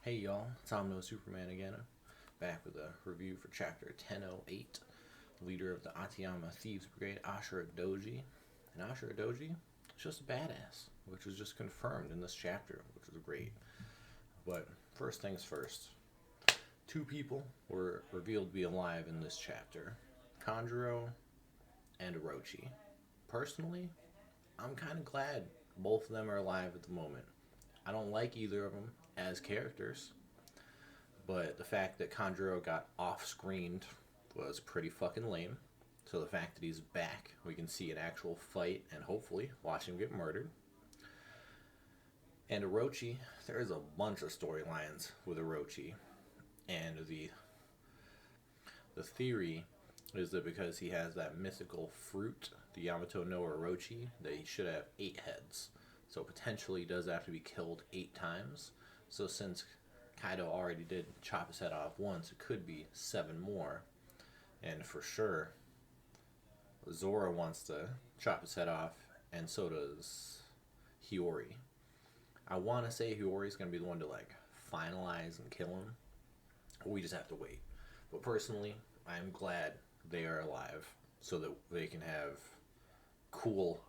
Hey y'all, it's No Superman again, back with a review for chapter 1008, leader of the Atayama Thieves Brigade, Ashura Doji. And Ashura Doji is just a badass, which was just confirmed in this chapter, which is great. But first things first, two people were revealed to be alive in this chapter, Conjuro and Orochi. Personally, I'm kind of glad both of them are alive at the moment. I don't like either of them as characters, but the fact that Conjuro got off-screened was pretty fucking lame. So the fact that he's back, we can see an actual fight and hopefully watch him get murdered. And Orochi, there's a bunch of storylines with Orochi, and the theory is that because he has that mythical fruit, the Yamato no Orochi, that he should have 8 heads. So potentially he does have to be killed 8 times. So since Kaido already did chop his head off once, it could be 7 more. And for sure, Zora wants to chop his head off, and so does Hiyori. I want to say Hiyori's going to be the one to finalize and kill him. We just have to wait. But personally, I'm glad they are alive so that they can have cool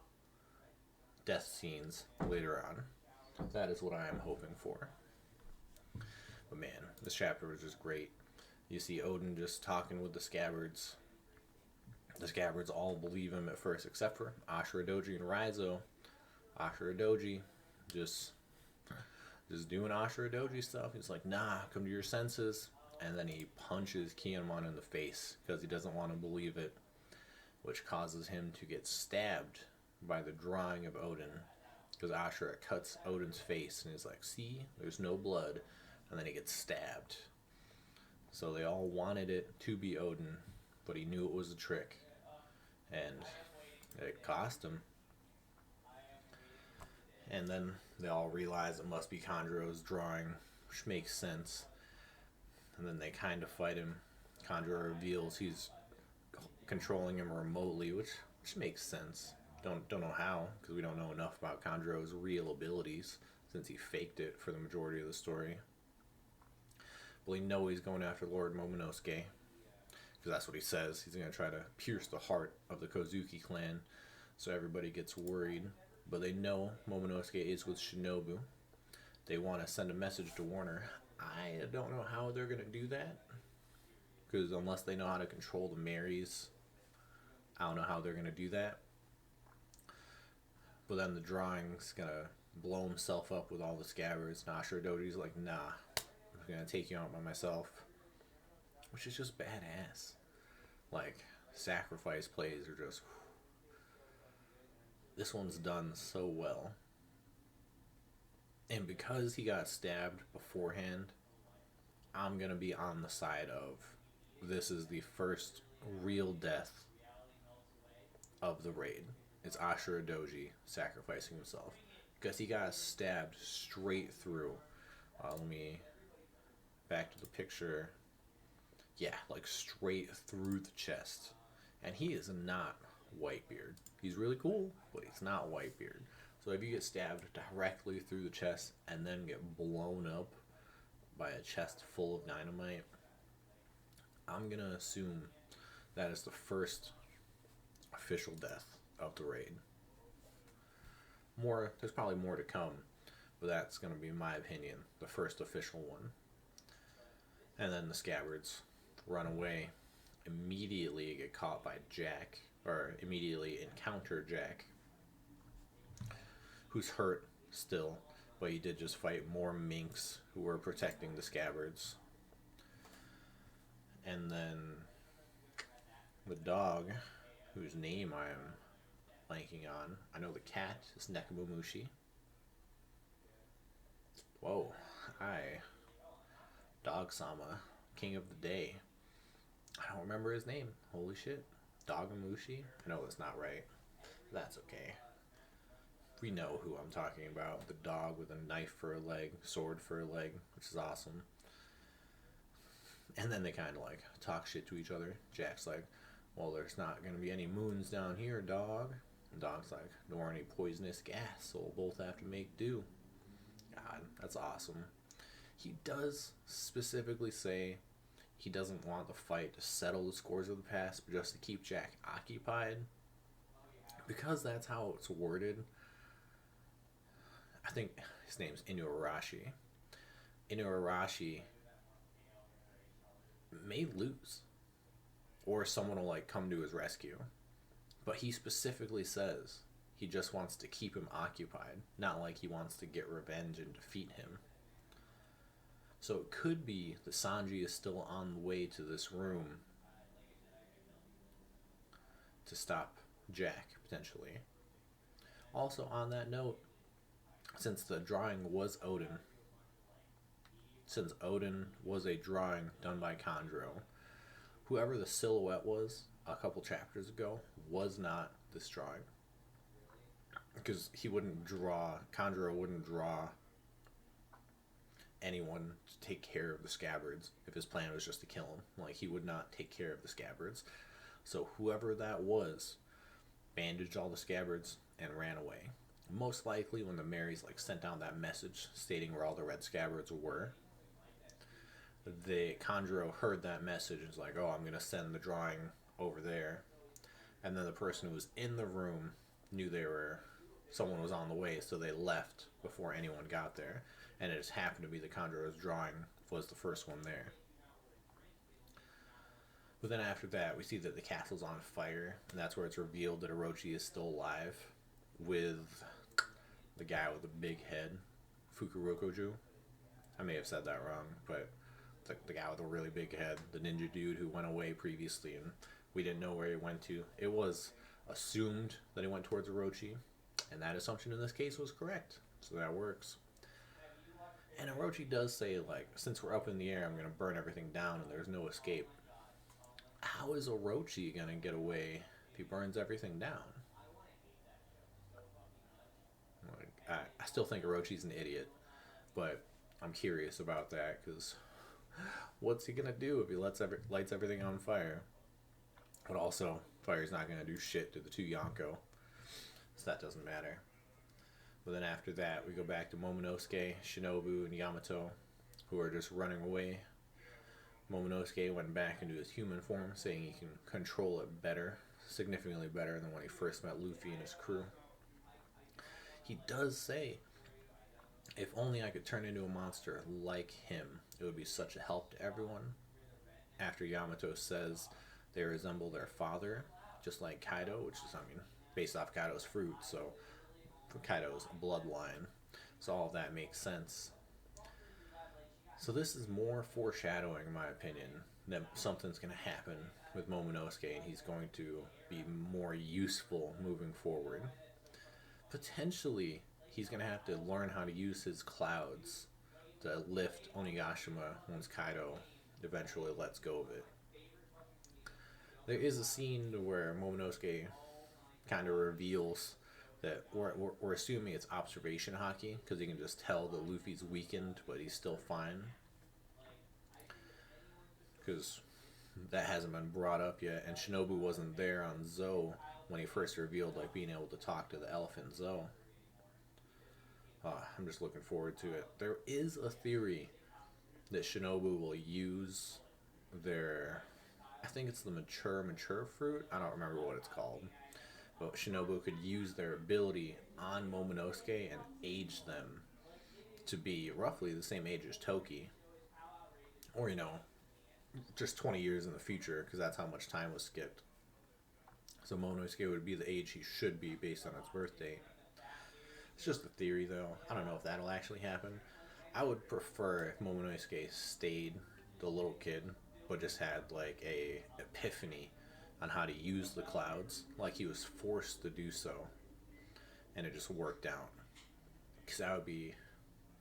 death scenes later on. That is what I am hoping for. But man, this chapter was just great. You see Oden just talking with the scabbards. The scabbards all believe him at first, except for Ashura Doji and Raizo. Ashura Doji just doing Ashura Doji stuff. He's like, nah, come to your senses. And then he punches Kinemon in the face because he doesn't want to believe it, which causes him to get stabbed by the drawing of Oden, because Ashura cuts Oden's face and is like, see, there's no blood, and then he gets stabbed. So they all wanted it to be Oden, but he knew it was a trick, and it cost him. And then they all realize it must be Conjuro's drawing, which makes sense. And then they kind of fight him. Conjuro reveals he's controlling him remotely, which makes sense. Don't know how, because we don't know enough about Conjuro's real abilities since he faked it for the majority of the story. But we know he's going after Lord Momonosuke, because that's what he says. He's going to try to pierce the heart of the Kozuki clan, so everybody gets worried. But they know Momonosuke is with Shinobu. They want to send a message to Warner. I don't know how they're going to do that, because unless they know how to control the Marys, I don't know how they're going to do that. But then the drawing's going to blow himself up with all the scabbards. And Ashura Doji's like, nah, I'm going to take you out by myself. Which is just badass. Sacrifice plays are just... This one's done so well. And because he got stabbed beforehand, I'm going to be on the side of this is the first real death of the raid. It's Ashura Doji sacrificing himself, because he got stabbed straight through. Back to the picture. Yeah, straight through the chest. And he is not Whitebeard. He's really cool, but he's not Whitebeard. So if you get stabbed directly through the chest and then get blown up by a chest full of dynamite, I'm going to assume that is the first official death of the raid. There's probably more to come, but that's going to be, in my opinion, the first official one. And then the scabbards run away, immediately get caught by Jack, or immediately encounter Jack, who's hurt still, but he did just fight more minks who were protecting the scabbards. And then the dog, whose name I am blanking on, I know the cat is Nekomamushi. Whoa, hi. Dog-sama, king of the day. I don't remember his name. Holy shit. Dogamushi? I know that's not right. That's okay. We know who I'm talking about. The dog with a knife for a leg, sword for a leg, which is awesome. And then they kind of talk shit to each other. Jack's like, well, there's not going to be any moons down here, dog. And dog's like, nor any poisonous gas, so we'll both have to make do. God, that's awesome. He does specifically say he doesn't want the fight to settle the scores of the past, but just to keep Jack occupied. Because that's how it's worded, I think his name's Inuarashi. Inuarashi may lose, or someone will like come to his rescue. But he specifically says he just wants to keep him occupied, not like he wants to get revenge and defeat him. So it could be that Sanji is still on the way to this room to stop Jack, potentially. Also, on that note, since the drawing was Odin, since Odin was a drawing done by Conjuro, whoever the silhouette was a couple chapters ago was not this drawing. Because Conjuro wouldn't draw anyone to take care of the scabbards if his plan was just to kill him. Like, he would not take care of the scabbards. So whoever that was bandaged all the scabbards and ran away. Most likely when the Marys like sent down that message stating where all the red scabbards were, the Conjuro heard that message and was like, oh, I'm going to send the drawing over there. And then the person who was in the room knew someone was on the way, so they left before anyone got there. And it just happened to be the Conjuro's drawing was the first one there. But then after that, we see that the castle's on fire, and that's where it's revealed that Orochi is still alive with the guy with the big head, Fukurokoju. I may have said that wrong, but the guy with a really big head, the ninja dude who went away previously, and we didn't know where he went to. It was assumed that he went towards Orochi, and that assumption in this case was correct, so that works. And Orochi does say, like, since we're up in the air, I'm going to burn everything down and there's no escape. How is Orochi going to get away if he burns everything down? Like, I still think Orochi's an idiot, but I'm curious about that, because what's he going to do if he lights everything on fire? But also, fire's not going to do shit to the two Yonko, so that doesn't matter. But then after that, we go back to Momonosuke, Shinobu, and Yamato, who are just running away. Momonosuke went back into his human form, saying he can control it better, significantly better than when he first met Luffy and his crew. He does say, if only I could turn into a monster like him, it would be such a help to everyone. After Yamato says they resemble their father, just like Kaido, which is, based off Kaido's fruit, so Kaido's bloodline. So all of that makes sense. So this is more foreshadowing, in my opinion, that something's going to happen with Momonosuke and he's going to be more useful moving forward. Potentially, he's going to have to learn how to use his clouds to lift Onigashima once Kaido eventually lets go of it. There is a scene where Momonosuke kind of reveals that we're assuming it's observation hockey, because you can just tell that Luffy's weakened, but he's still fine. Because that hasn't been brought up yet, and Shinobu wasn't there on Zou when he first revealed like being able to talk to the elephant Zou. I'm just looking forward to it. There is a theory that Shinobu will use their, I think it's the mature fruit. I don't remember what it's called. But Shinobu could use their ability on Momonosuke and age them to be roughly the same age as Toki. Or, just 20 years in the future, because that's how much time was skipped. So Momonosuke would be the age he should be based on his birth date. It's just a theory, though. I don't know if that'll actually happen. I would prefer if Momonosuke stayed the little kid, but just had, like, a epiphany on how to use the clouds, like he was forced to do so, and it just worked out. Because that would be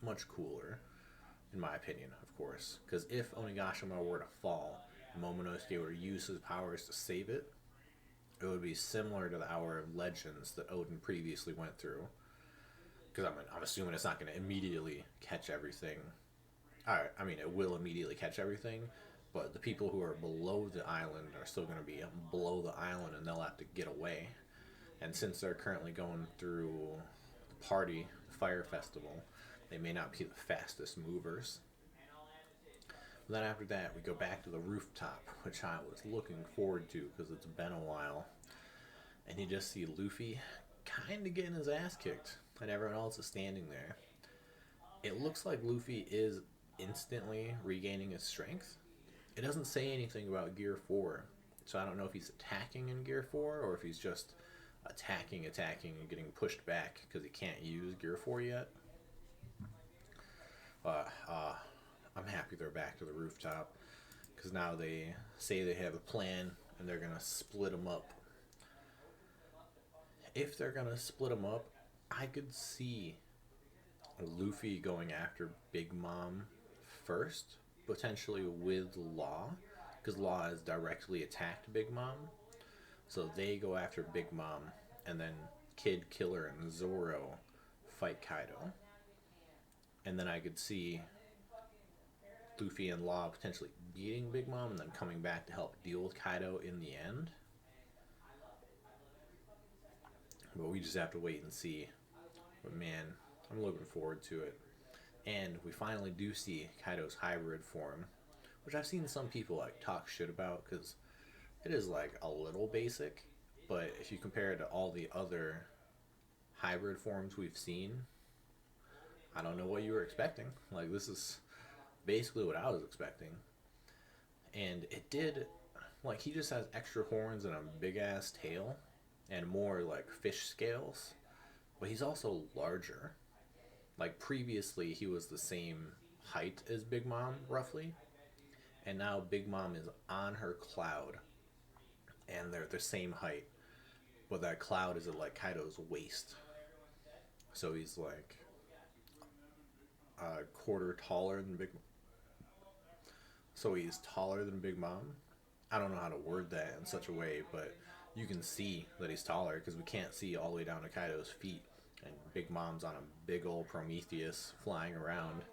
much cooler, in my opinion, of course. Because if Onigashima were to fall, and Momonosuke were to use his powers to save it, it would be similar to the Hour of Legends that Odin previously went through. Because I'm assuming it's not going to immediately catch everything. Alright, it will immediately catch everything, but the people who are below the island are still going to be below the island, and they'll have to get away. And since they're currently going through the party, the fire festival, they may not be the fastest movers. Then after that, we go back to the rooftop, which I was looking forward to because it's been a while. And you just see Luffy kind of getting his ass kicked, and everyone else is standing there. It looks like Luffy is instantly regaining his strength. It doesn't say anything about Gear 4, so I don't know if he's attacking in Gear 4 or if he's just attacking, and getting pushed back because he can't use Gear 4 yet. I'm happy they're back to the rooftop because now they say they have a plan and they're gonna split them up. If they're gonna split them up, I could see Luffy going after Big Mom first, potentially with Law, because Law has directly attacked Big Mom. So they go after Big Mom, and then Kid, Killer, and Zoro fight Kaido. And then I could see Luffy and Law potentially beating Big Mom and then coming back to help deal with Kaido in the end. But we just have to wait and see. But man, I'm looking forward to it. And we finally do see Kaido's hybrid form, which I've seen some people like talk shit about because it is like a little basic, but if you compare it to all the other hybrid forms we've seen, I don't know what you were expecting. Like, this is basically what I was expecting. And it did, like, he just has extra horns and a big ass tail and more like fish scales, but he's also larger. Like, previously he was the same height as Big Mom roughly, and now Big Mom is on her cloud and they're the same height, but that cloud is at like Kaido's waist. So he's like a quarter taller than Big Mom. So he's taller than Big Mom. I don't know how to word that in such a way, but you can see that he's taller because we can't see all the way down to Kaido's feet. And Big Mom's on a big old Prometheus flying around.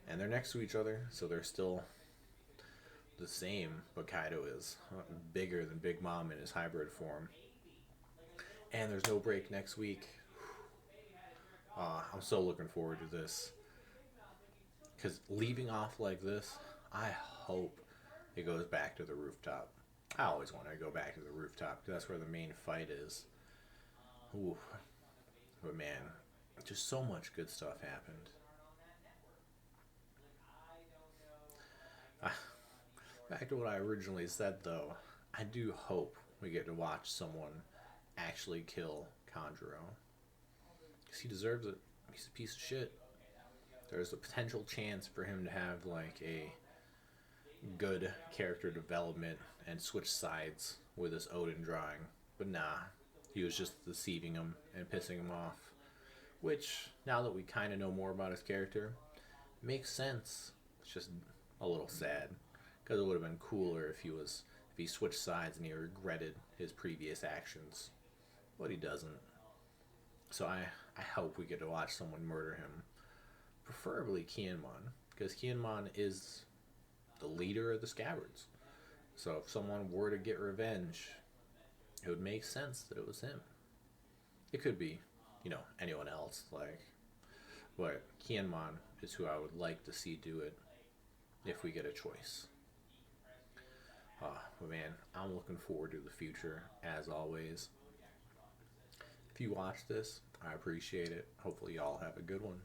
And they're next to each other, so they're still the same, but Kaido is bigger than Big Mom in his hybrid form. And there's no break next week. I'm so looking forward to this. Because leaving off like this, I hope it goes back to the rooftop. I always want to go back to the rooftop because that's where the main fight is. Ooh. But man, just so much good stuff happened. Back to what I originally said though, I do hope we get to watch someone actually kill Conjuro. Because he deserves it. He's a piece of shit. There's a potential chance for him to have like a good character development and switch sides with this Odin drawing. But nah, he was just deceiving him and pissing him off. Which, now that we kind of know more about his character, makes sense. It's just a little sad. Because it would have been cooler if he switched sides and he regretted his previous actions. But he doesn't. So I hope we get to watch someone murder him. Preferably Kinemon. Because Kinemon is the leader of the Scabbards. So if someone were to get revenge, it would make sense that it was him. It could be, anyone else. But Kinemon is who I would like to see do it if we get a choice. But man, I'm looking forward to the future, as always. If you watch this, I appreciate it. Hopefully y'all have a good one.